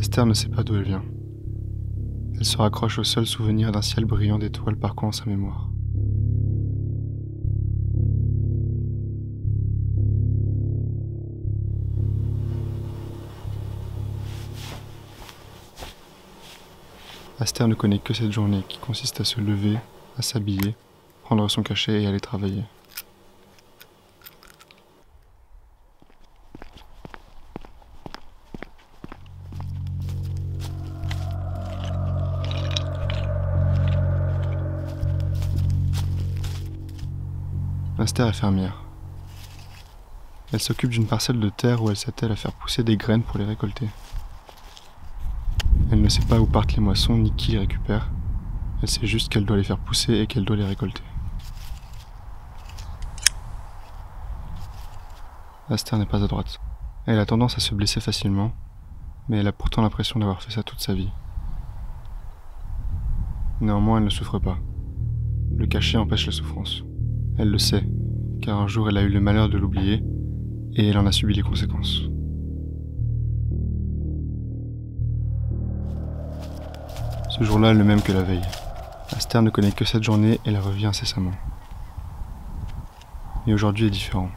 Esther ne sait pas d'où elle vient. Elle se raccroche au seul souvenir d'un ciel brillant d'étoiles parcourant sa mémoire. Esther ne connaît que cette journée qui consiste à se lever, à s'habiller, prendre son cachet et aller travailler. Esther est fermière. Elle s'occupe d'une parcelle de terre où elle s'attelle à faire pousser des graines pour les récolter. Elle ne sait pas où partent les moissons ni qui les récupère. Elle sait juste qu'elle doit les faire pousser et qu'elle doit les récolter. Esther n'est pas à droite. Elle a tendance à se blesser facilement, mais elle a pourtant l'impression d'avoir fait ça toute sa vie. Néanmoins, elle ne souffre pas. Le cachet empêche la souffrance. Elle le sait, car un jour elle a eu le malheur de l'oublier, et elle en a subi les conséquences. Ce jour-là est le même que la veille. Esther ne connaît que cette journée et la revit incessamment. Mais aujourd'hui est différent.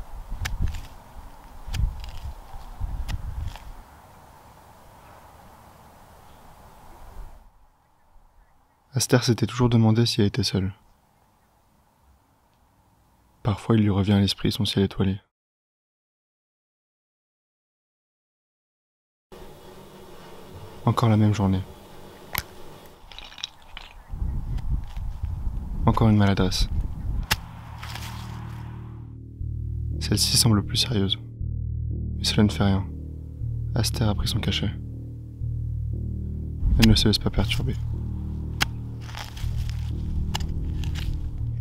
Esther s'était toujours demandé si elle était seule. Parfois il lui revient à l'esprit son ciel étoilé. Encore la même journée. Encore une maladresse. Celle-ci semble plus sérieuse. Mais cela ne fait rien. Esther a pris son cachet. Elle ne se laisse pas perturber.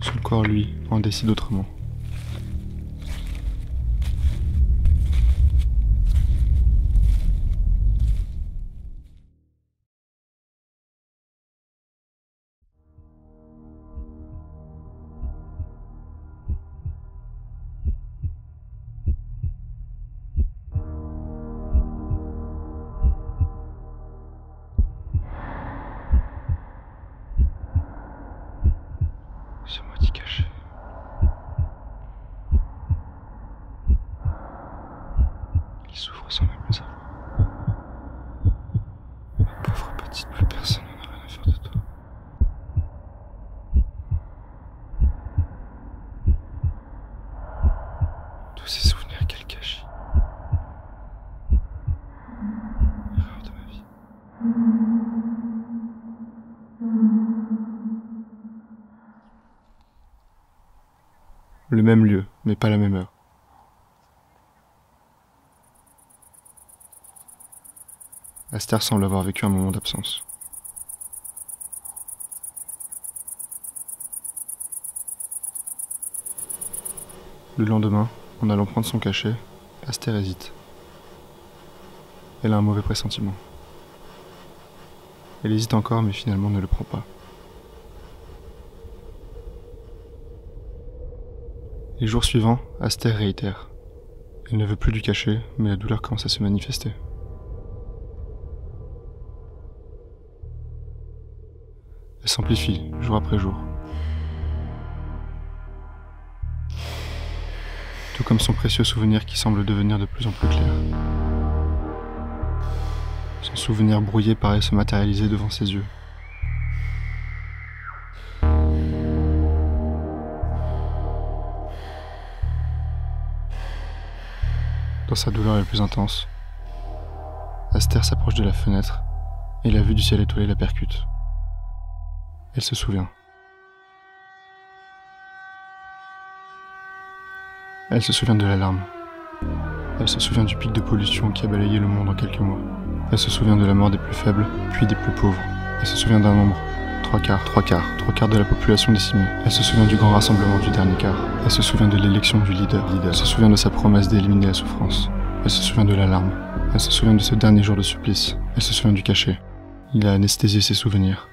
Son corps, lui, en décide autrement. Ce maudit cachet. Il souffre sans même le savoir. Ma pauvre petite, plus personne n'en a rien à faire de toi. Tous ces souvenirs qu'elle cache. Erreur de ma vie. Le même lieu, mais pas la même heure. Esther semble avoir vécu un moment d'absence. Le lendemain, en allant prendre son cachet, Esther hésite. Elle a un mauvais pressentiment. Elle hésite encore, mais finalement ne le prend pas. Les jours suivants, Esther réitère. Elle ne veut plus du cachet, mais la douleur commence à se manifester. Elle s'amplifie, jour après jour. Tout comme son précieux souvenir qui semble devenir de plus en plus clair. Son souvenir brouillé paraît se matérialiser devant ses yeux. Dans sa douleur la plus intense, Esther s'approche de la fenêtre et la vue du ciel étoilé la percute. Elle se souvient. Elle se souvient de l'alarme. Elle se souvient du pic de pollution qui a balayé le monde en quelques mois. Elle se souvient de la mort des plus faibles, puis des plus pauvres. Elle se souvient d'un nombre. Trois quarts de la population décimée. Elle se souvient du grand rassemblement du dernier quart. Elle se souvient de l'élection du leader. Elle se souvient de sa promesse d'éliminer la souffrance. Elle se souvient de l'alarme. Elle se souvient de ce dernier jour de supplice. Elle se souvient du cachet. Il a anesthésié ses souvenirs.